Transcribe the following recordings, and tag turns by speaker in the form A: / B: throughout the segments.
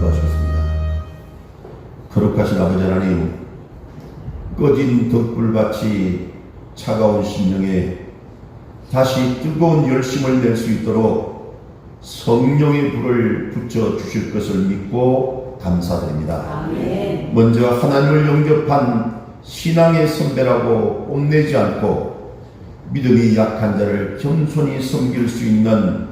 A: 기도하시겠습니다. 거룩하신 아버지 하나님, 꺼진 덕불같이 차가운 심령에 다시 뜨거운 열심을 낼 수 있도록 성령의 불을 붙여 주실 것을 믿고 감사드립니다.
B: 아멘.
A: 먼저 하나님을 영접한 신앙의 선배라고 뽐내지 않고 믿음이 약한 자를 겸손히 섬길 수 있는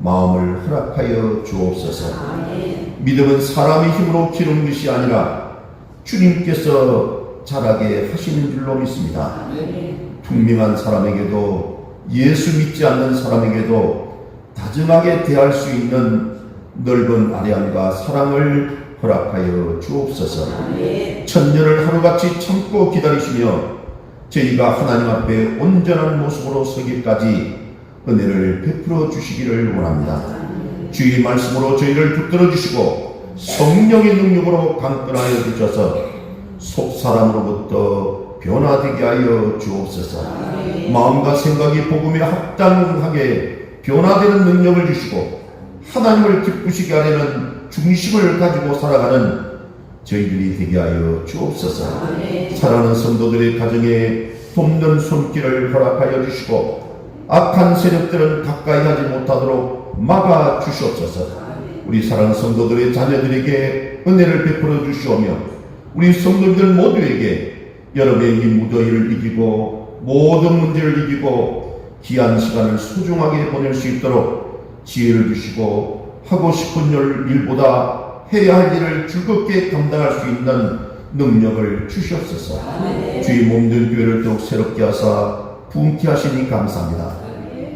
A: 마음을 허락하여 주옵소서.
B: 아멘.
A: 믿음은 사람의 힘으로 키우는 것이 아니라 주님께서 자라게 하시는 줄로 믿습니다.
B: 아멘.
A: 분명한 사람에게도 예수 믿지 않는 사람에게도 다정하게 대할 수 있는 넓은 아량과 사랑을 허락하여 주옵소서.
B: 아멘.
A: 천년을 하루같이 참고 기다리시며 저희가 하나님 앞에 온전한 모습으로 서기까지 은혜를 베풀어 주시기를 원합니다. 주의 말씀으로 저희를 붙들어 주시고 성령의 능력으로 강건하여 주셔서 속사람으로부터 변화되게 하여 주옵소서. 마음과 생각이 복음에 합당하게 변화되는 능력을 주시고 하나님을 기쁘시게 하려는 중심을 가지고 살아가는 저희들이 되게 하여 주옵소서. 사랑하는 성도들의 가정에 돕는 손길을 허락하여 주시고 악한 세력들은 가까이 하지 못하도록 막아 주시옵소서. 우리 사랑하는 성도들의 자녀들에게 은혜를 베풀어 주시오며 우리 성도들 모두에게 여름의 이 무더위를 이기고 모든 문제를 이기고 귀한 시간을 소중하게 보낼 수 있도록 지혜를 주시고 하고 싶은 일보다 해야 할 일을 즐겁게 감당할 수 있는 능력을 주시옵소서. 주의 몸된 교회를 더욱 새롭게 하사 부흥케 하시니 감사합니다.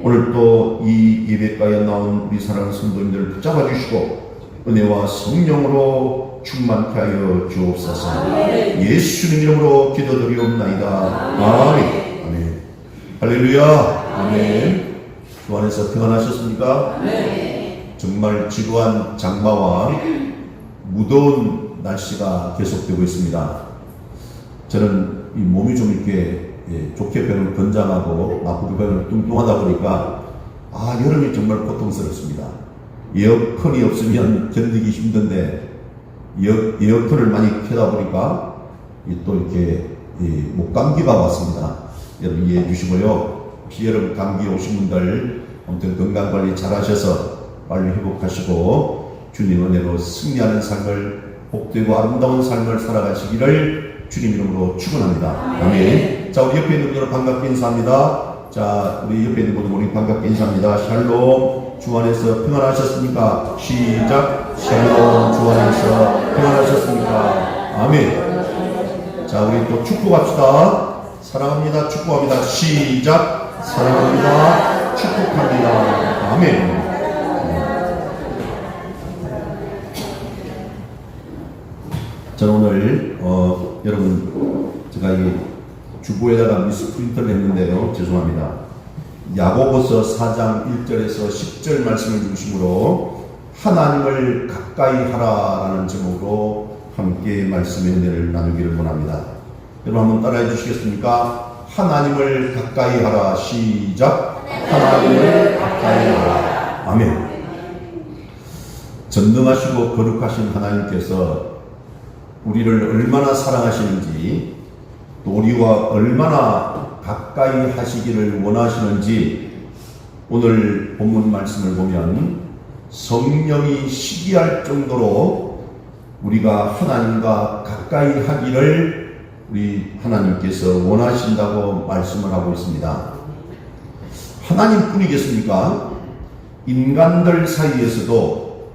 A: 오늘 또 이 예배가에 나온 우리 사랑하는 성도님들을 붙잡아 주시고 은혜와 성령으로 충만케 하여 주옵소서. 예수님 이름으로 기도드리옵나이다. 아멘. 아멘. 할렐루야. 아멘. 주 안에서 평안하셨습니까? 정말 지루한 장마와 무더운 날씨가 계속되고 있습니다. 저는 이 몸이 좀 이렇게 좋게 변을 건장하고 나쁘게 변을 뚱뚱하다 보니까 여름이 정말 고통스럽습니다. 에어컨이 없으면 견디기 힘든데 에어컨을 많이 켜다 보니까 또 이렇게 목감기가 왔습니다. 여러분 이해해 주시고요. 혹시 여러분 감기 오신 분들 아무튼 건강관리 잘 하셔서 빨리 회복하시고 주님 은혜로 승리하는 삶을 복되고 아름다운 삶을 살아가시기를 주님 이름으로 축원합니다. 아멘. 자, 우리 옆에 있는 분들 반갑게 인사합니다. 자, 우리 옆에 있는 분들 우리 반갑게 인사합니다. 샬롬. 주 안에서 평안하셨습니까? 시작. 샬롬. 주 안에서 평안하셨습니까? 아멘. 자, 우리 또 축복합시다. 사랑합니다. 축복합니다. 시작. 사랑합니다. 축복합니다. 아멘. 저는 오늘 여러분 제가 이 주보에다가 미스프린트를 했는데요. 죄송합니다. 야고보서 4장 1절에서 10절 말씀을 중심으로 하나님을 가까이 하라라는 제목으로 함께 말씀의 은혜를 나누기를 원합니다. 여러분 한번 따라해 주시겠습니까? 하나님을 가까이 하라. 시작. 하나님을 가까이 하라. 아멘. 전능하시고 거룩하신 하나님께서 우리를 얼마나 사랑하시는지 또 우리와 얼마나 가까이 하시기를 원하시는지 오늘 본문 말씀을 보면 성령이 시기할 정도로 우리가 하나님과 가까이 하기를 우리 하나님께서 원하신다고 말씀을 하고 있습니다. 하나님뿐이겠습니까? 인간들 사이에서도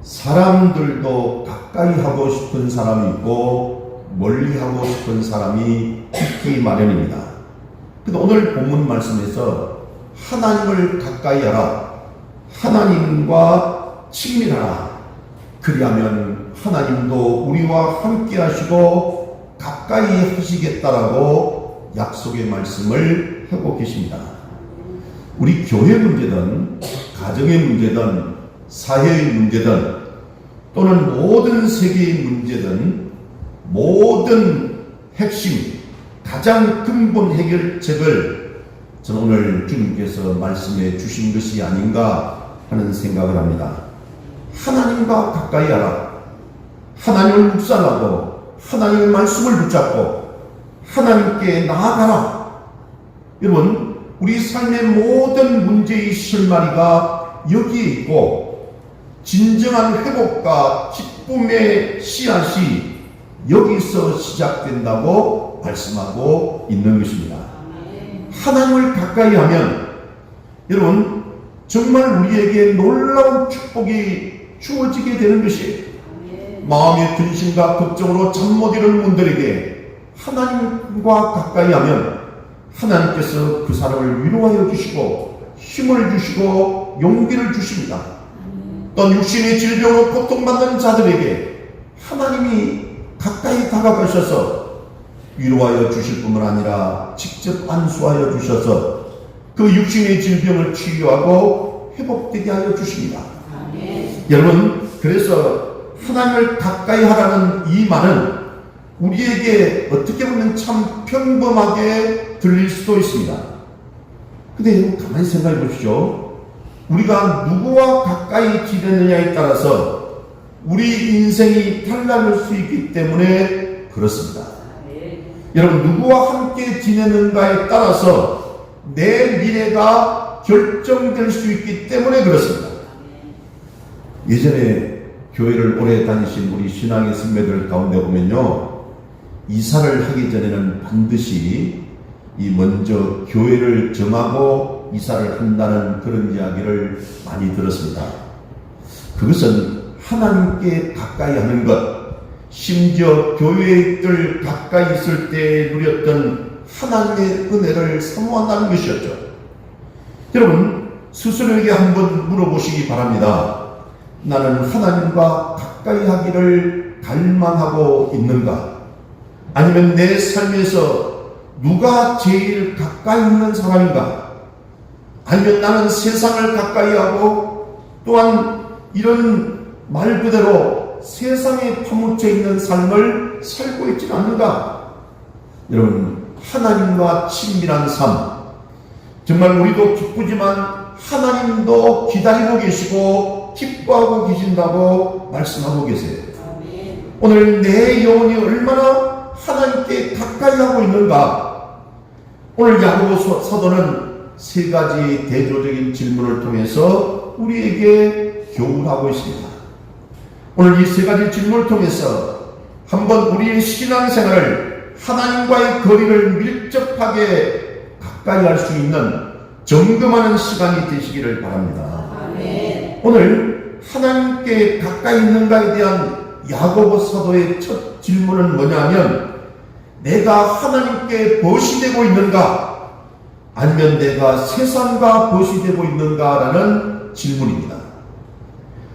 A: 사람들도 가까이 하고 싶은 사람이 있고 멀리 하고 싶은 사람이 있기 마련입니다. 근데 오늘 본문 말씀에서 하나님을 가까이 하라. 하나님과 친밀하라. 그리하면 하나님도 우리와 함께 하시고 가까이 하시겠다라고 약속의 말씀을 하고 계십니다. 우리 교회 문제든 가정의 문제든 사회의 문제든 또는 모든 세계의 문제든 모든 핵심 가장 근본 해결책을 저는 오늘 주님께서 말씀해 주신 것이 아닌가 하는 생각을 합니다. 하나님과 가까이 하라. 하나님을 묵상하고 하나님의 말씀을 붙잡고 하나님께 나아가라. 여러분, 우리 삶의 모든 문제의 실마리가 여기에 있고 진정한 회복과 기쁨의 씨앗이 여기서 시작된다고 말씀하고 있는 것입니다. 하나님을 가까이 하면 여러분 정말 우리에게 놀라운 축복이 주어지게 되는 것이에요. 마음의 근심과 걱정으로 잠 못 이루는 분들에게 하나님과 가까이 하면 하나님께서 그 사람을 위로하여 주시고 힘을 주시고 용기를 주십니다. 또한 육신의 질병으로 고통받는 자들에게 하나님이 가까이 다가가셔서 위로하여 주실 뿐만 아니라 직접 안수하여 주셔서 그 육신의 질병을 치유하고 회복되게 하여 주십니다. 여러분, 그래서 하나님을 가까이 하라는 이 말은 우리에게 어떻게 보면 참 평범하게 들릴 수도 있습니다. 근데 가만히 생각해 보십시오. 우리가 누구와 가까이 지내느냐에 따라서 우리 인생이 달라질 수 있기 때문에 그렇습니다. 여러분, 누구와 함께 지내는가에 따라서 내 미래가 결정될 수 있기 때문에 그렇습니다. 예전에 교회를 오래 다니신 우리 신앙의 선배들 가운데 보면요, 이사를 하기 전에는 반드시 먼저 교회를 정하고 이사를 한다는 그런 이야기를 많이 들었습니다. 그것은 하나님께 가까이 하는 것, 심지어 교회들 가까이 있을 때 누렸던 하나님의 은혜를 사모한다는 것이었죠. 여러분, 스스로에게 한번 물어보시기 바랍니다. 나는 하나님과 가까이 하기를 갈망하고 있는가? 아니면 내 삶에서 누가 제일 가까이 있는 사람인가? 아니면 나는 세상을 가까이 하고 또한 이런 말 그대로 세상에 파묻혀 있는 삶을 살고 있지 않는가? 여러분, 하나님과 친밀한 삶, 정말 우리도 기쁘지만 하나님도 기다리고 계시고 기뻐하고 계신다고 말씀하고 계세요. 오늘 내 영혼이 얼마나 하나님께 가까이 하고 있는가? 오늘 야고보 사도는 세 가지 대조적인 질문을 통해서 우리에게 교훈하고 있습니다. 오늘 이 세 가지 질문을 통해서 한번 우리의 신앙생활을 하나님과의 거리를 밀접하게 가까이 할 수 있는 점검하는 시간이 되시기를 바랍니다. 아멘. 오늘 하나님께 가까이 있는가에 대한 야고보 사도의 첫 질문은 뭐냐면, 내가 하나님께 벗이 되고 있는가? 아니면 내가 세상과 벗이 되고 있는가라는 질문입니다.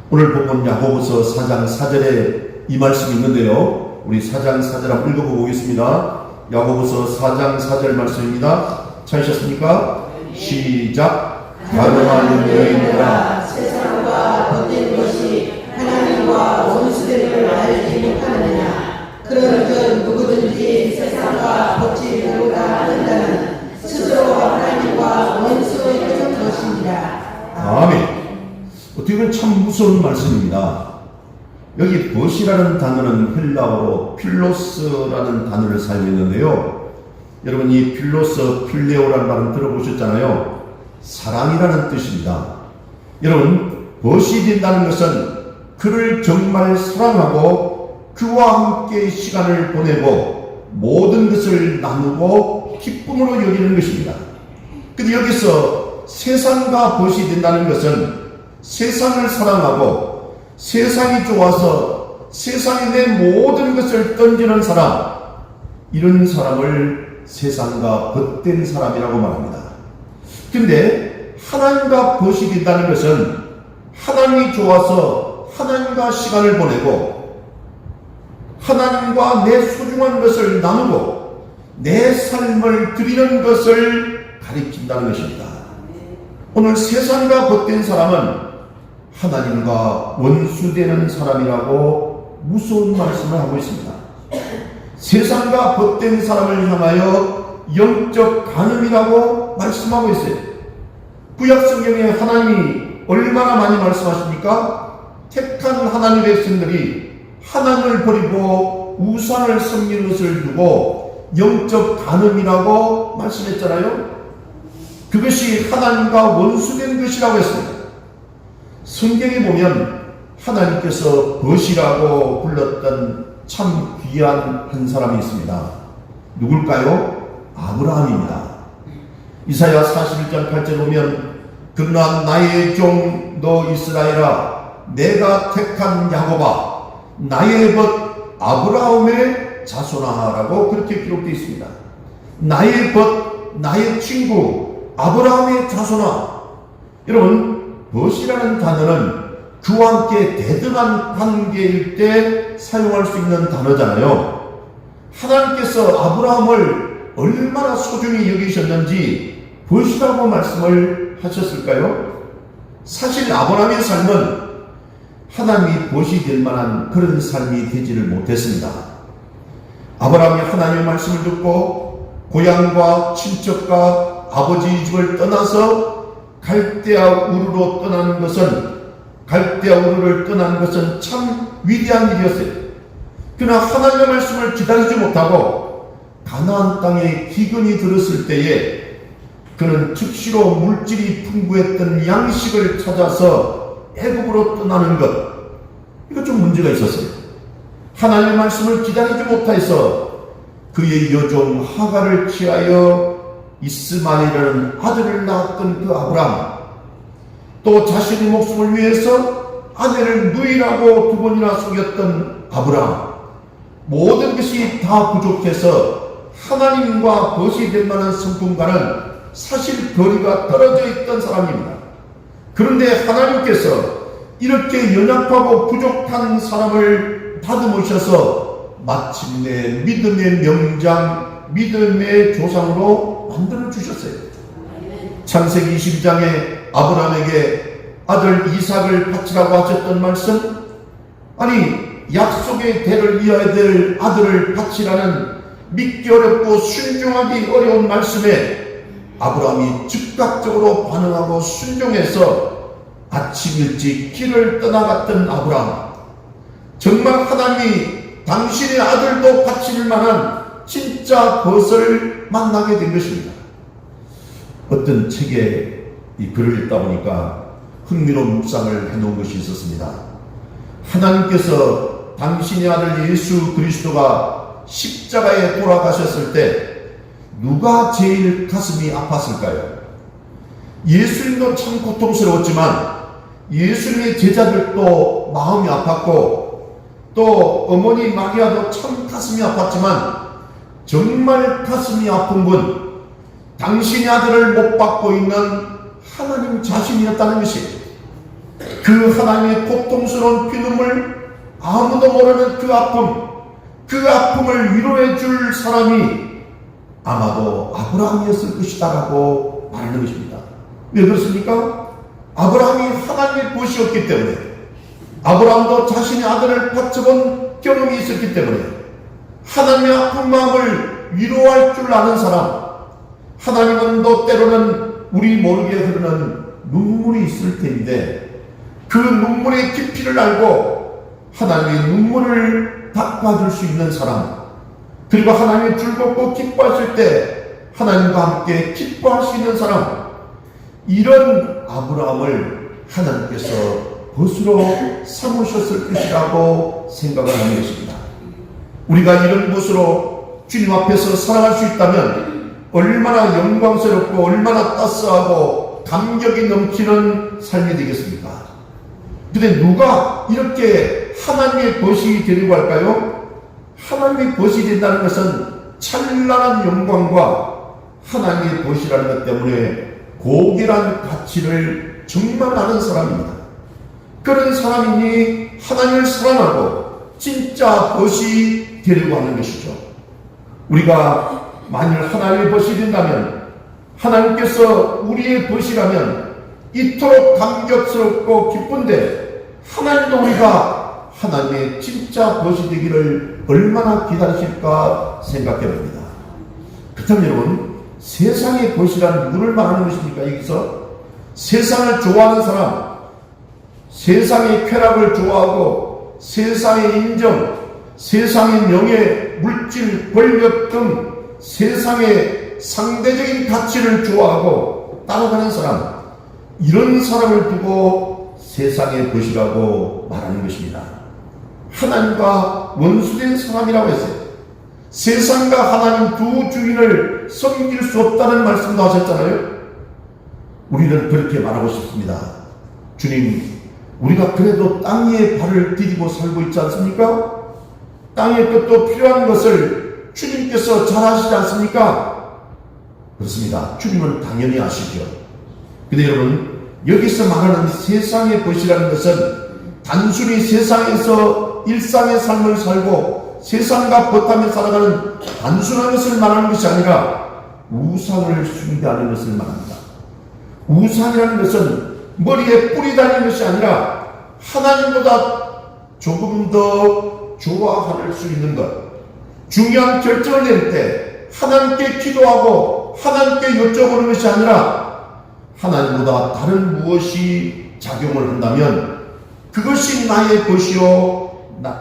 A: 오늘 본문 야고보서 4장 4절에 이 말씀이 있는데요, 우리 4장 4절 한번 읽어보겠습니다. 야고보서 4장 4절 말씀입니다. 찾으셨습니까? 시작. 가늠하는 여인들아,
B: 세상과 벗된 것이 하나님과 원수됨을 알지 못하느냐? 그런즉 누구든지 세상과 벗지 되고자 하는다는 스스로 하나님과 원수되는 것입니다.
A: 아멘. 어떻게 보면 참 무서운 말씀입니다. 여기 벗이라는 단어는 헬라어로 필로스라는 단어를 사용했는데요, 여러분 이 필로스, 필레오라는 말은 들어보셨잖아요. 사랑이라는 뜻입니다. 여러분, 벗이 된다는 것은 그를 정말 사랑하고 그와 함께 시간을 보내고 모든 것을 나누고 기쁨으로 여기는 것입니다. 근데 여기서 세상과 벗이 된다는 것은 세상을 사랑하고 세상이 좋아서 세상에 내 모든 것을 던지는 사람, 이런 사람을 세상과 벗된 사람이라고 말합니다. 근데 하나님과 벗이 된다는 것은 하나님이 좋아서 하나님과 시간을 보내고 하나님과 내 소중한 것을 나누고 내 삶을 드리는 것을 가리킨다는 것입니다. 오늘 세상과 벗된 사람은 하나님과 원수되는 사람이라고 무서운 말씀을 하고 있습니다. 세상과 벗된 사람을 향하여 영적 간음이라고 말씀하고 있어요. 구약 성경에 하나님이 얼마나 많이 말씀하십니까? 택한 하나님의 백성들이 하나님을 버리고 우상을 섬기는 것을 두고 영적 간음이라고 말씀했잖아요. 그것이 하나님과 원수된 것이라고 했습니다. 성경에 보면 하나님께서 벗이라고 불렀던 참 귀한 한 사람이 있습니다. 누굴까요? 아브라함입니다. 이사야 41장 8절 보면 그러나 나의 종 너 이스라엘아 내가 택한 야곱아 나의 벗 아브라함의 자손아라고 그렇게 기록되어 있습니다. 나의 벗 나의 친구 아브라함의 자손아. 여러분, 벗이라는 단어는 그와 함께 대등한 관계일 때 사용할 수 있는 단어잖아요. 하나님께서 아브라함을 얼마나 소중히 여기셨는지 벗이라고 말씀을 하셨을까요? 사실 아브라함의 삶은 하나님이 벗이 될 만한 그런 삶이 되지를 못했습니다. 아브라함이 하나님의 말씀을 듣고 고향과 친척과 아버지 집을 떠나서 갈대아 우르로 떠나는 것은 참 위대한 일이었어요. 그러나 하나님의 말씀을 기다리지 못하고 가나안 땅에 기근이 들었을 때에 그는 즉시로 물질이 풍부했던 양식을 찾아서 애굽으로 떠나는 것, 이거 좀 문제가 있었어요. 하나님의 말씀을 기다리지 못해서 그의 여종 하갈을 취하여 이스마엘이라는 아들을 낳았던 그 아브라함, 또 자신의 목숨을 위해서 아내를 누이라고 2번이나 속였던 아브라함, 모든 것이 다 부족해서 하나님과 벗이 될 만한 성품과는 사실 거리가 떨어져 있던 사람입니다. 그런데 하나님께서 이렇게 연약하고 부족한 사람을 다듬으셔서 마침내 믿음의 명장, 믿음의 조상으로 만들어 주셨어요. 창세기 22장에 아브라함에게 아들 이삭을 바치라고 하셨던 말씀, 아니 약속의 대를 이어야 될 아들을 바치라는 믿기 어렵고 순종하기 어려운 말씀에 아브라함이 즉각적으로 반응하고 순종해서 아침 일찍 길을 떠나갔던 아브라함, 정말 하나님이 당신의 아들도 바칠 만한 진짜 벗을 만나게 된 것입니다. 어떤 책에 이 글을 읽다 보니까 흥미로운 묵상을 해놓은 것이 있었습니다. 하나님께서 당신의 아들 예수 그리스도가 십자가에 돌아가셨을 때 누가 제일 가슴이 아팠을까요? 예수님도 참 고통스러웠지만 예수님의 제자들도 마음이 아팠고 또 어머니 마리아도 참 가슴이 아팠지만 정말 가슴이 아픈 분, 당신의 아들을 못 받고 있는 하나님 자신이었다는 것이, 그 하나님의 고통스러운 피눈물, 아무도 모르는 그 아픔을 위로해 줄 사람이 아마도 아브라함이었을 것이다라고 말하는 것입니다. 왜 그렇습니까? 아브라함이 하나님의 벗이었기 때문에, 아브라함도 자신의 아들을 바쳐본 경험이 있었기 때문에 하나님의 아픈 마음을 위로할 줄 아는 사람, 하나님은 또 때로는 우리 모르게 흐르는 눈물이 있을 텐데 그 눈물의 깊이를 알고 하나님의 눈물을 닦아줄 수 있는 사람, 그리고 하나님이 즐겁고 기뻐하실 때 하나님과 함께 기뻐할 수 있는 사람, 이런 아브라함을 하나님께서 벗으로 삼으셨을 것이라고 생각을 하는 것입니다. 우리가 이런 벗으로 주님 앞에서 살아갈 수 있다면 얼마나 영광스럽고 얼마나 따스하고 감격이 넘치는 삶이 되겠습니까? 근데 누가 이렇게 하나님의 벗이 되려고 할까요? 하나님의 벗이 된다는 것은 찬란한 영광과 하나님의 벗이라는 것 때문에 고귀한 가치를 정말 아는 사람입니다. 그런 사람이니 하나님을 사랑하고 진짜 벗이 되려고 하는 것이죠. 우리가 만일 하나님의 벗이 된다면, 하나님께서 우리의 벗이라면 이토록 감격스럽고 기쁜데 하나님도 우리가 하나님의 진짜 벗이 되기를 얼마나 기다리실까 생각해 봅니다. 그렇다면 여러분, 세상의 벗이란 누구를 말하는 것입니까? 여기서 세상을 좋아하는 사람, 세상의 쾌락을 좋아하고 세상의 인정, 세상의 명예, 물질, 권력 등 세상의 상대적인 가치를 좋아하고 따라가는 사람, 이런 사람을 두고 세상의 것이라고 말하는 것입니다. 하나님과 원수된 사람이라고 했어요. 세상과 하나님 두 주인을 섬길 수 없다는 말씀도 하셨잖아요. 우리는 그렇게 말하고 싶습니다. 주님, 우리가 그래도 땅 위에 발을 디디고 살고 있지 않습니까? 땅의 것도 필요한 것을 주님께서 잘 아시지 않습니까? 그렇습니다. 주님은 당연히 아시죠. 근데 여러분, 여기서 말하는 세상의 것이라는 것은 단순히 세상에서 일상의 삶을 살고 세상과 벗하며 살아가는 단순한 것을 말하는 것이 아니라 우상을 숭배하는 것을 말합니다. 우상이라는 것은 머리에 뿌리 달린 것이 아니라 하나님보다 조금 더 좋아할 수 있는 것, 중요한 결정을 내릴 때 하나님께 기도하고 하나님께 여쭤보는 것이 아니라 하나님보다 다른 무엇이 작용을 한다면 그것이 나의 것이요,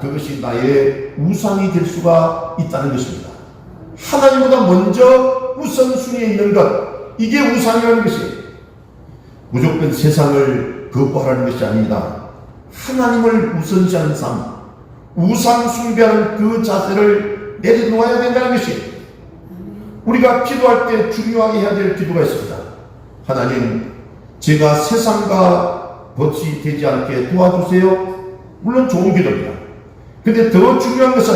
A: 그것이 나의 우상이 될 수가 있다는 것입니다. 하나님보다 먼저 우선순위에 있는 것, 이게 우상이라는 것이에요. 무조건 세상을 거부하라는 것이 아닙니다. 하나님을 우선시하는 삶, 우상 숭배하는 그 자세를 내려놓아야 된다는 것이 우리가 기도할 때 중요하게 해야 될 기도가 있습니다. 하나님, 제가 세상과 벗이 되지 않게 도와주세요. 물론 좋은 기도입니다. 근데 더 중요한 것은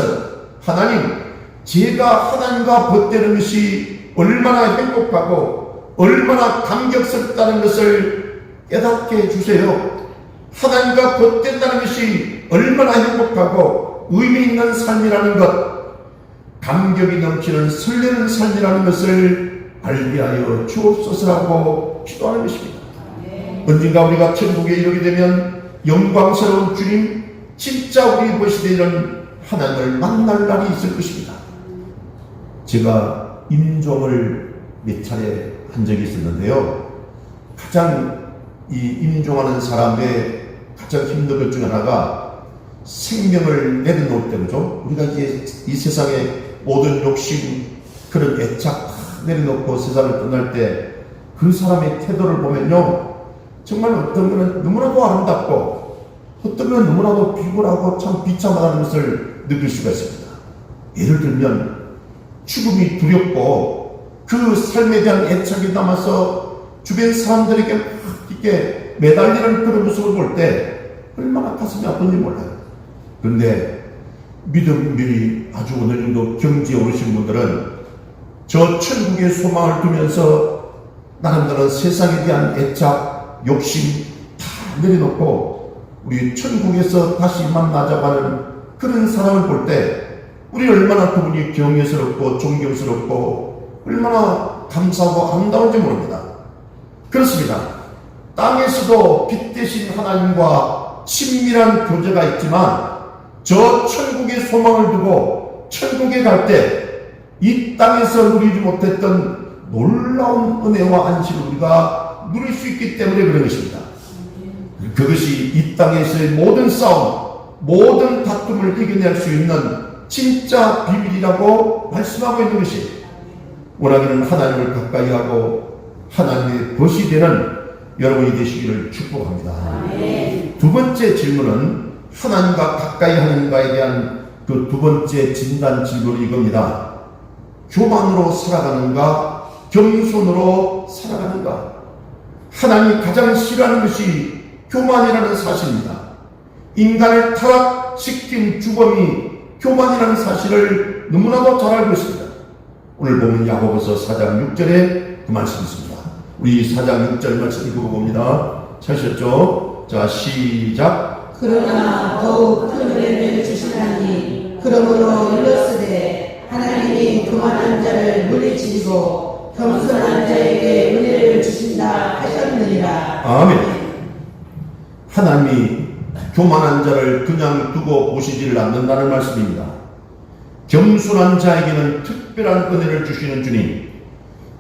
A: 하나님, 제가 하나님과 벗되는 것이 얼마나 행복하고 얼마나 감격스럽다는 것을 깨닫게 해주세요. 하나님과 벗된다는 것이 얼마나 행복하고 의미 있는 삶이라는 것, 감격이 넘치는 설레는 삶이라는 것을 알게 하여 주옵소서라고 기도하는 것입니다. 언젠가 우리가 천국에 이르게 되면 영광스러운 주님, 진짜 우리 것이 되는 하나님을 만날 날이 있을 것입니다. 제가 임종을 몇 차례 한 적이 있었는데요. 가장 이 임종하는 사람의 가장 힘든 것 중 하나가 생명을 내려놓을 때죠. 우리가 이제 이 세상의 모든 욕심, 그런 애착 다 내려놓고 세상을 떠날 때 그 사람의 태도를 보면요, 정말 어떤 것은 너무나도 아름답고 어떤 것은 너무나도 비굴하고 참 비참하다는 것을 느낄 수가 있습니다. 예를 들면 죽음이 두렵고 그 삶에 대한 애착이 남아서 주변 사람들에게 막 이렇게 매달리는 그런 모습을 볼 때 얼마나 가슴이 아픈지 몰라요. 그런데 믿음이 아주 어느 정도 경지에 오르신 분들은 저 천국의 소망을 두면서 나름대로 세상에 대한 애착, 욕심 다 내려놓고 우리 천국에서 다시 만나자마는 그런 사람을 볼 때 우리 얼마나 그분이 경외스럽고 존경스럽고 얼마나 감사하고 아름다운지 모릅니다. 그렇습니다. 땅에서도 빛 대신 하나님과 친밀한 교제가 있지만 저 천국의 소망을 두고 천국에 갈 때 이 땅에서 누리지 못했던 놀라운 은혜와 안식을 우리가 누릴 수 있기 때문에 그런 것입니다. 그것이 이 땅에서의 모든 싸움, 모든 다툼을 이겨낼 수 있는 진짜 비밀이라고 말씀하고 있는 것이, 원하기는 하나님을 가까이 하고 하나님의 벗이 되는 여러분이 되시기를 축복합니다. 두 번째 질문은 하나님과 가까이 하는가에 대한 그 두 번째 진단 질문이 이겁니다. 교만으로 살아가는가, 겸손으로 살아가는가. 하나님이 가장 싫어하는 것이 교만이라는 사실입니다. 인간을 타락시킨 주범이 교만이라는 사실을 너무나도 잘 알고 있습니다. 오늘 보면 야고보서 4장 6절에 그 말씀이 있습니다. 우리 4장 6절 말씀 읽어봅니다. 찾으셨죠? 자, 시작.
B: 그러나 더욱 큰 은혜를 주시나니 그러므로 일렀으되 하나님이 교만한 자를 물리치시고 겸손한 자에게 은혜를 주신다 하셨느니라.
A: 아멘. 하나님이 교만한 자를 그냥 두고 보시지를 않는다는 말씀입니다. 겸손한 자에게는 특별한 은혜를 주시는 주님.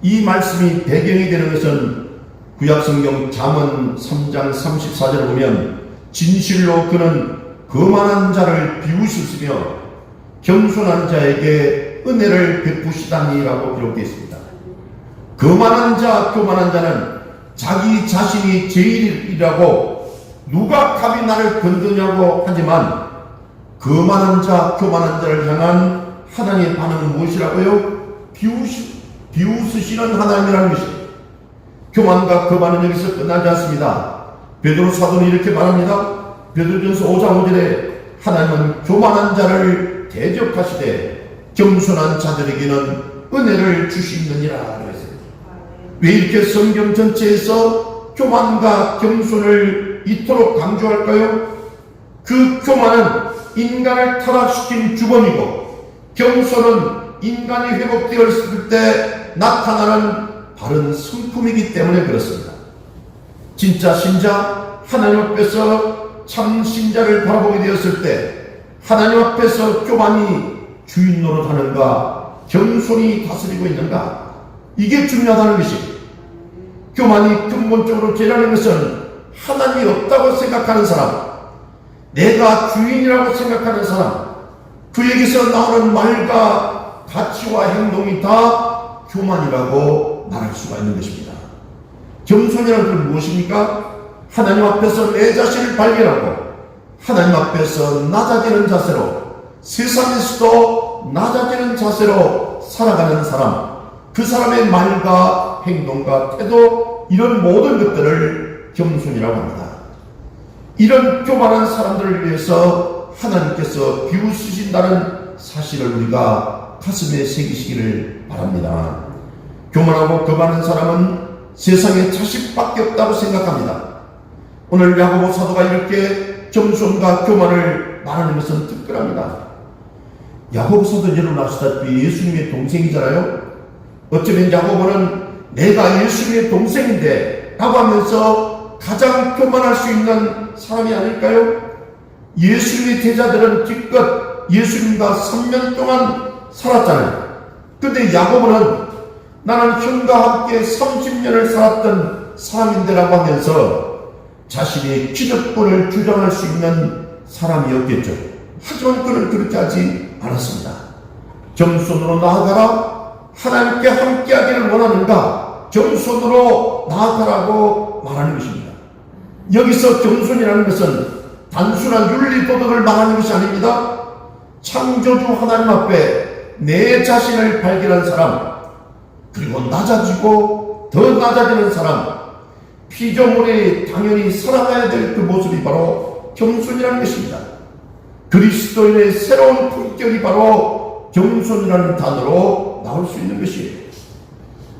A: 이 말씀이 배경이 되는 것은 구약성경 잠언 3장 34절을 보면 진실로 그는 거만한 자를 비우셨으며 겸손한 자에게 은혜를 베푸시다니라고 기록되어 있습니다. 거만한 자, 교만한 자는 자기 자신이 제일이라고 누가 감히 나를 건드냐고 하지만, 거만한 자, 교만한 자를 향한 하나님의 반응은 무엇이라고요? 비웃으시는 하나님이라는 것입니다. 교만과 거만은 여기서 끝나지 않습니다. 베드로 사도는 이렇게 말합니다. 베드로전서 5장 5절에 하나님은 교만한 자를 대적하시되 겸손한 자들에게는 은혜를 주시느니라 그랬어요. 왜 이렇게 성경 전체에서 교만과 겸손을 이토록 강조할까요? 그 교만은 인간을 타락시킨 주범이고, 겸손은 인간이 회복되었을 때 나타나는 바른 성품이기 때문에 그렇습니다. 진짜 신자, 하나님 앞에서 참 신자를 바라보게 되었을 때 하나님 앞에서 교만이 주인 노릇하는가, 겸손이 다스리고 있는가, 이게 중요하다는 것입니다. 교만이 근본적으로 죄라는 것은 하나님이 없다고 생각하는 사람, 내가 주인이라고 생각하는 사람, 그에게서 나오는 말과 가치와 행동이 다 교만이라고 말할 수가 있는 것입니다. 겸손이라는 것은 무엇입니까? 하나님 앞에서 내 자신을 발견하고 하나님 앞에서 낮아지는 자세로, 세상에서도 낮아지는 자세로 살아가는 사람, 그 사람의 말과 행동과 태도, 이런 모든 것들을 겸손이라고 합니다. 이런 교만한 사람들을 위해서 하나님께서 비웃으신다는 사실을 우리가 가슴에 새기시기를 바랍니다. 교만하고 거만한 사람은 세상에 자식밖에 없다고 생각합니다. 오늘 야고보 사도가 이렇게 겸손과 교만을 말하는 것은 특별합니다. 야고보 사도 여러분 아시다시피 예수님의 동생이잖아요. 어쩌면 야고보는 내가 예수님의 동생인데 라고 하면서 가장 교만할 수 있는 사람이 아닐까요? 예수님의 제자들은 기껏 예수님과 3년 동안 살았잖아요. 근데 야고보는 나는 형과 함께 30년을 살았던 사람인데 라고 하면서 자신의 기득권을 주장할 수 있는 사람이었겠죠. 하지만 그는 그렇게 하지 않았습니다. 겸손으로 나아가라, 하나님께 함께하기를 원하는가, 겸손으로 나아가라고 말하는 것입니다. 여기서 겸손이라는 것은 단순한 윤리도덕을 말하는 것이 아닙니다. 창조주 하나님 앞에 내 자신을 발견한 사람, 그리고 낮아지고 더 낮아지는 사람, 피조물이 당연히 살아가야 될 그 모습이 바로 겸손이라는 것입니다. 그리스도인의 새로운 품격이 바로 겸손이라는 단어로 나올 수 있는 것이에요.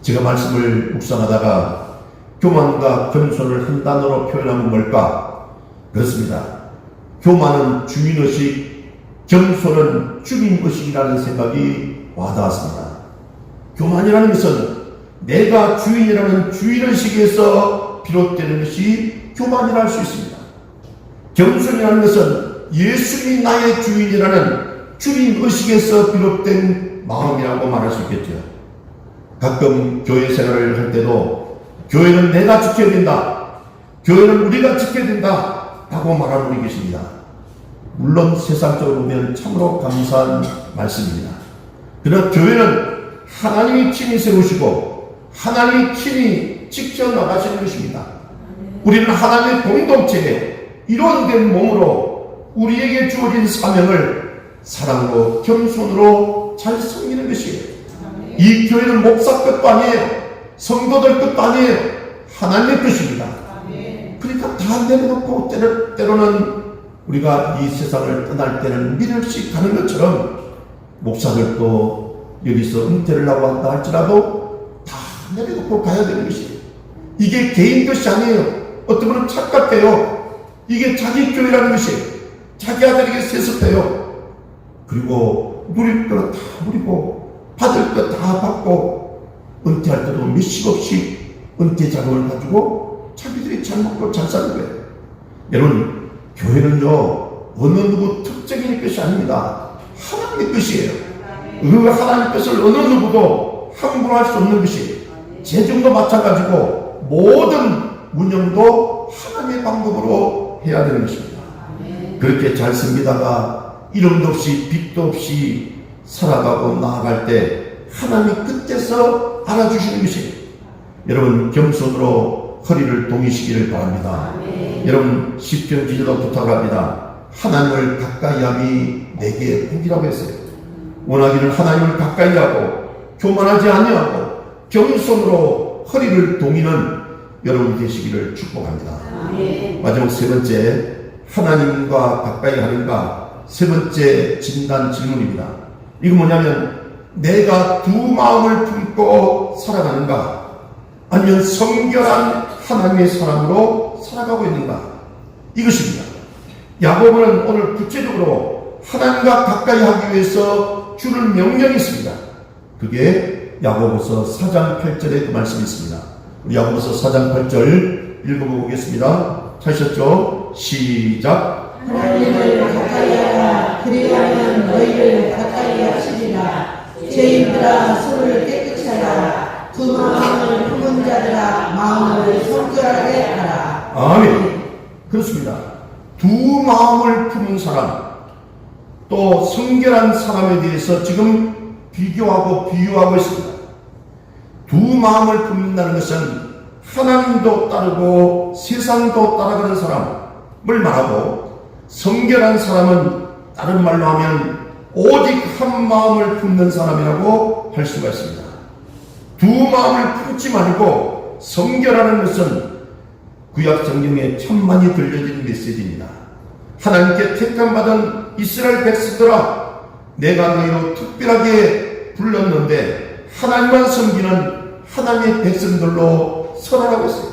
A: 제가 말씀을 묵상하다가 교만과 겸손을 한 단어로 표현하면 뭘까? 그렇습니다. 교만은 주인의식, 겸손은 주인의식이라는 생각이 와닿았습니다. 교만이라는 것은 내가 주인이라는 주인의식에서 비롯되는 것이 교만이라 할 수 있습니다. 겸손이라는 것은 예수님이 나의 주인이라는 주인의식에서 비롯된 마음이라고 말할 수 있겠죠. 가끔 교회 생활을 할 때도 교회는 내가 지켜야 된다, 교회는 우리가 지켜야 된다 라고 말하는 분이 계십니다. 물론 세상적으로 보면 참으로 감사한 말씀입니다. 그러나 교회는 하나님이 친히 세우시고 하나님이 친히 지켜나가시는 것입니다. 우리는 하나님의 공동체에 일원된 몸으로 우리에게 주어진 사명을 사랑으로 겸손으로 잘 섬기는 것이에요. 이 교회는 목사 것도 아니에요, 성도들 것도 아니에요, 하나님의 것입니다. 그러니까 다 내려놓고 때로는 우리가 이 세상을 떠날 때는 미련씩 가는 것처럼 목사들도 여기서 은퇴를 하고 한다 할지라도 다 내려놓고 가야 되는 것이에요. 이게 개인 것이 아니에요. 어떤 분은 착각해요. 이게 자기 교회라는 것이에요. 자기 아들에게 세습해요. 그리고 누릴 것 다 누리고 받을 것 다 받고 은퇴할 때도 몇십 없이 은퇴 자금을 가지고 자기들이 잘 먹고 잘 사는 거예요. 여러분, 교회는요 어느 누구 특정인의 것이 아닙니다. 하나님의 것이에요. 그 하나님의 것을 어느 누구도 함부로 할 수 없는 것이, 재정도 마찬가지고 모든 운영도 하나님의 방법으로 해야 되는 것입니다. 그렇게 잘 섬기다가 이름도 없이 빚도 없이 살아가고 나아갈 때 하나님이 그때서 알아주시는 것이, 여러분 겸손으로 허리를 동이시기를 바랍니다. 여러분 시편 기도도 부탁합니다. 하나님을 가까이함이 내게 복이라고 했어요. 원하기를 하나님을 가까이하고 교만하지 아니하고 겸손으로 허리를 동이는 여러분 되시기를 축복합니다. 마지막 세 번째, 하나님과 가까이 하는가, 세 번째 진단 질문입니다. 이거 뭐냐면, 내가 두 마음을 품고 살아가는가, 아니면 성결한 하나님의 사람으로 살아가고 있는가, 이것입니다. 야고보는 오늘 구체적으로 하나님과 가까이 하기 위해서 주는 명령이 있습니다. 그게 야고보서 4장 8절에 그 말씀이 있습니다. 우리 야고보서 4장 8절 읽어보겠습니다. 찾으셨죠? 시작.
B: 하나님을 가까이 하라. 그리하면 너희를 가까이 하시리라. 죄인들아 손을 깨끗이 하라. 두 마음을 품은 자들아 마음을 성결하게 하라.
A: 아멘. 그렇습니다. 두 마음을 품은 사람, 또 성결한 사람에 대해서 지금 비교하고 비유하고 있습니다. 두 마음을 품는다는 것은 하나님도 따르고 세상도 따라가는 사람을 말하고, 성결한 사람은 다른 말로 하면 오직 한 마음을 품는 사람이라고 할 수가 있습니다. 두 마음을 품지 말고 성결하는 것은 구약 성경에 천만이 들려진 메시지입니다. 하나님께 택함받은 이스라엘 백성들아, 내가 너희로 특별하게 불렀는데 하나님만 섬기는 하나님의 백성들로 설하라고 했어요.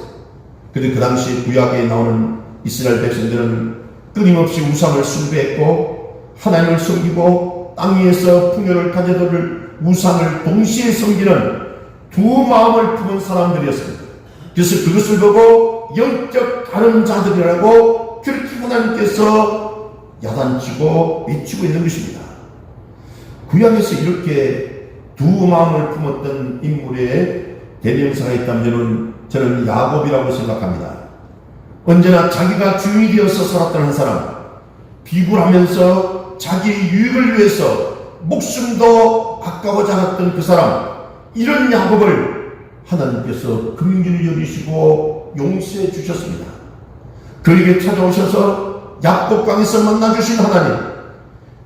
A: 그런데 그 당시 구약에 나오는 이스라엘 백성들은 끊임없이 우상을 숭배했고 하나님을 섬기고 땅 위에서 풍요를 가져들 우상을 동시에 섬기는 두 마음을 품은 사람들이었습니다. 그래서 그것을 보고 영적 다른 자들이라고 그렇게 하나님께서 야단치고 외치고 있는 것입니다. 구약에서 이렇게 두 마음을 품었던 인물의 대명사가 있다면 저는 야곱이라고 생각합니다. 언제나 자기가 주인이 되어서 살았던 한 사람, 비굴하면서 자기의 유익을 위해서 목숨도 아까워지 않았던 그 사람, 이런 야곱을 하나님께서 긍휼히 여기시고 용서해 주셨습니다. 그에게 찾아오셔서 야곱강에서 만나주신 하나님,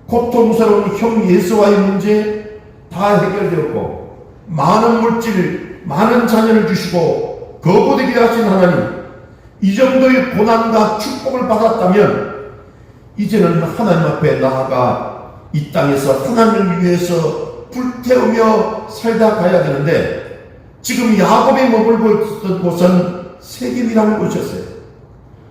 A: 고통스러운 형 예수와의 문제 다 해결되었고 많은 물질, 많은 자녀를 주시고 거부되게 하신 하나님, 이 정도의 고난과 축복을 받았다면 이제는 하나님 앞에 나아가 이 땅에서 하나님을 위해서 불태우며 살다 가야 되는데, 지금 야곱이 머물고 있었던 곳은 세겜이라는 곳이었어요.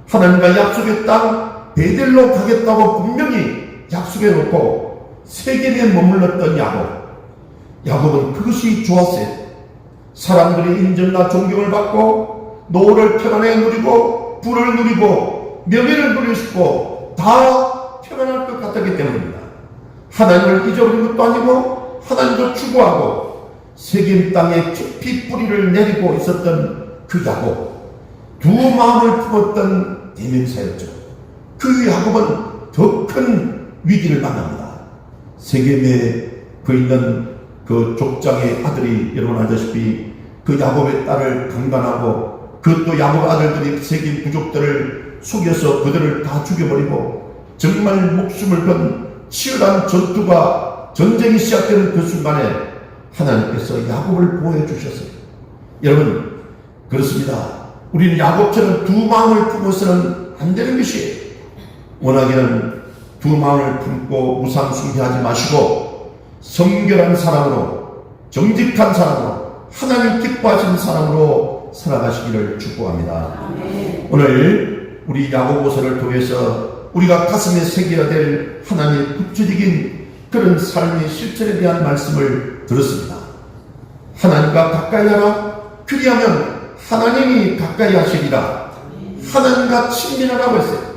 A: 하나님과 약속의 땅 베델로 가겠다고 분명히 약속해 놓고 세겜에 머물렀던 야곱은 그것이 좋았어요. 사람들의 인정과 존경을 받고 노를 평안하게 누리고 부를 누리고 명예를 누리고 싶고 다 평안할 것 같았기 때문입니다. 하나님을 잊어버린 것도 아니고 하나님도 추구하고 세겜 땅에 깊이 뿌리를 내리고 있었던 그 야곱, 두 마음을 품었던 대명사였죠. 그 야곱은 더 큰 위기를 만납니다. 세겜에 그 있는 그 족장의 아들이 여러분 알다시피 그 야곱의 딸을 강간하고, 그것도 야곱 아들들이 세겜 부족들을 속여서 그들을 다 죽여버리고 정말 목숨을 건 치열한 전투가 전쟁이 시작되는 그 순간에 하나님께서 야곱을 보호해 주셨어요. 여러분 그렇습니다. 우리는 야곱처럼 두 마음을 품어서는 안 되는 것이에요. 원하기는 두 마음을 품고 우상 숭배하지 마시고 성결한 사람으로, 정직한 사람으로, 하나님 기뻐하시는 사람으로 살아가시기를 축복합니다. 아멘. 오늘 우리 야고보서를 통해서 우리가 가슴에 새겨야 될 하나님의 구체적인 그런 삶의 실천에 대한 말씀을 들었습니다. 하나님과 가까이 하라. 그리하면 하나님이 가까이 하시리라. 하나님과 친밀하라고 했어요.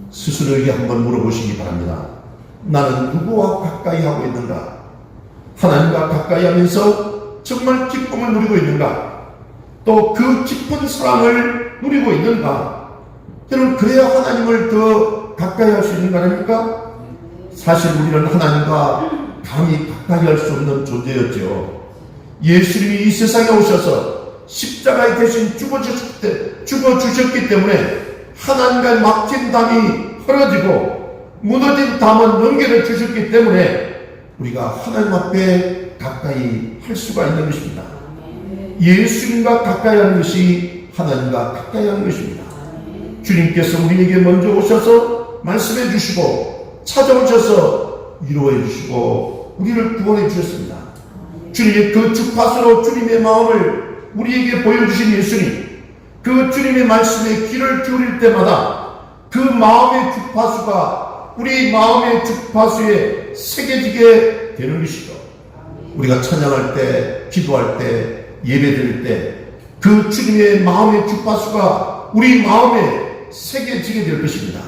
A: 스스로에게 한번 물어보시기 바랍니다. 나는 누구와 가까이 하고 있는가? 하나님과 가까이 하면서 정말 기쁨을 누리고 있는가? 또 그 깊은 사랑을 누리고 있는가? 여러분 그래야 하나님을 더 가까이 할 수 있는 거 아닙니까? 사실 우리는 하나님과 감히 가까이 할 수 없는 존재였죠. 예수님이 이 세상에 오셔서 십자가에 대신 죽어주셨기 때문에 하나님과의 막힌 담이 헐어지고 무너진 담은 연결해 주셨기 때문에 우리가 하나님 앞에 가까이 할 수가 있는 것입니다. 예수님과 가까이 하는 것이 하나님과 가까이 하는 것입니다. 주님께서 우리에게 먼저 오셔서 말씀해 주시고 찾아오셔서 위로해 주시고 우리를 구원해 주셨습니다. 주님의 그 주파수로 주님의 마음을 우리에게 보여주신 예수님, 그 주님의 말씀에 귀를 기울일 때마다 그 마음의 주파수가 우리 마음의 주파수에 새겨지게 되는 것이죠. 우리가 찬양할 때, 기도할 때, 예배드릴 때 그 주님의 마음의 주파수가 우리 마음에 새겨지게 될 것입니다.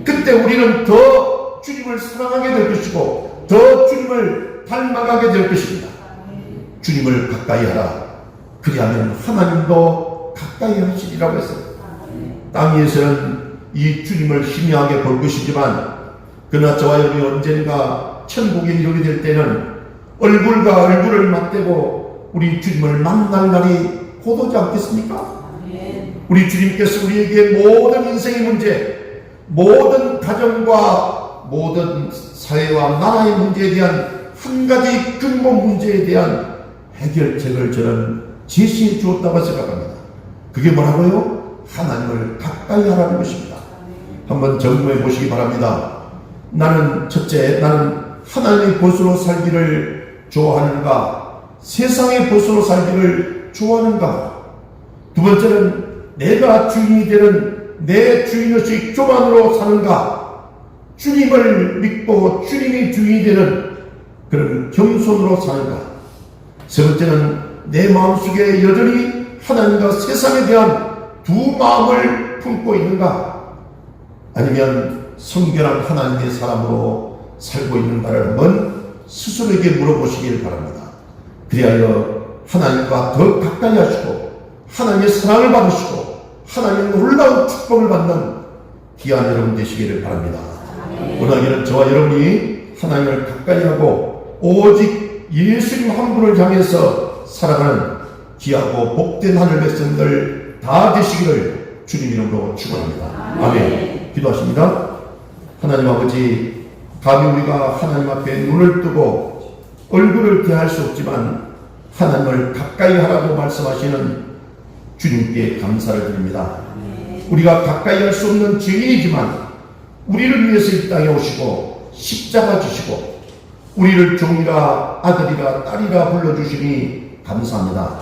A: 그때 우리는 더 주님을 사랑하게 될 것이고 더 주님을 닮아가게 될 것입니다. 주님을 가까이 하라. 그리하면 하나님도 가까이 하시리라고 했어요. 땅 위에서는 이 주님을 희미하게 볼 것이지만 그러나 저와 여러분이 언젠가 천국에 이르게 될 때는 얼굴과 얼굴을 맞대고 우리 주님을 만날 날이 곧 오지 않겠습니까? 우리 주님께서 우리에게 모든 인생의 문제, 모든 가정과 모든 사회와 나라의 문제에 대한 한 가지 근본 문제에 대한 해결책을 저는 제시해 주었다고 생각합니다. 그게 뭐라고요? 하나님을 가까이 하라는 것입니다. 한번 점검해 보시기 바랍니다. 나는 하나님의 벗으로 살기를 좋아하는가? 세상의 벗으로 살기를 좋아하는가? 두 번째는 내가 주인이 되는 내 주인의식 교만으로 사는가? 주님을 믿고 주님이 주인이 되는 그런 겸손으로 사는가? 세 번째는 내 마음속에 여전히 하나님과 세상에 대한 두 마음을 품고 있는가? 아니면 성결한 하나님의 사람으로 살고 있는가를 한번 스스로에게 물어보시길 바랍니다. 그리하여 하나님과 더 가까이 하시고 하나님의 사랑을 받으시고 하나님의 놀라운 축복을 받는 귀한 여러분 되시기를 바랍니다. 오늘 저와 여러분이 하나님을 가까이 하고 오직 예수님 한 분을 향해서 살아가는 귀하고 복된 하늘 백성들 다 되시기를 주님 이름으로 축원합니다. 아멘. 기도하십니다. 하나님 아버지, 감히 우리가 하나님 앞에 눈을 뜨고 얼굴을 대할 수 없지만 하나님을 가까이 하라고 말씀하시는 주님께 감사를 드립니다. 우리가 가까이 할 수 없는 죄인이지만 우리를 위해서 이 땅에 오시고 십자가 지시고 우리를 종이라 아들이라 딸이라 불러주시니 감사합니다.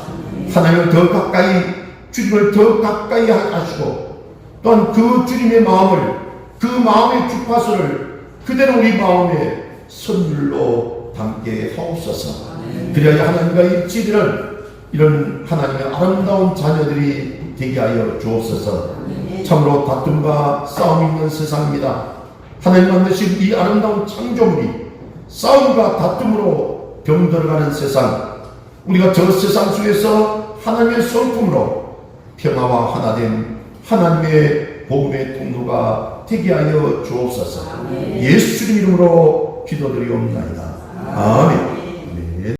A: 하나님을 더 가까이, 주님을 더 가까이 하시고 또한 그 주님의 마음을, 그 마음의 주파수를 그대로 우리 마음에 선물로 담게 하옵소서. 그래야 하나님과 일치되는 이런 하나님의 아름다운 자녀들이 되게 하여 주옵소서. 참으로 다툼과 싸움이 있는 세상입니다. 하나님 만드신 이 아름다운 창조물이 싸움과 다툼으로 병들어가는 세상, 우리가 저 세상 속에서 하나님의 성품으로 평화와 하나됨, 하나님의 복음의 통로가 되게 하여 주옵소서. 예수 이름으로 기도드리옵나이다. 아멘.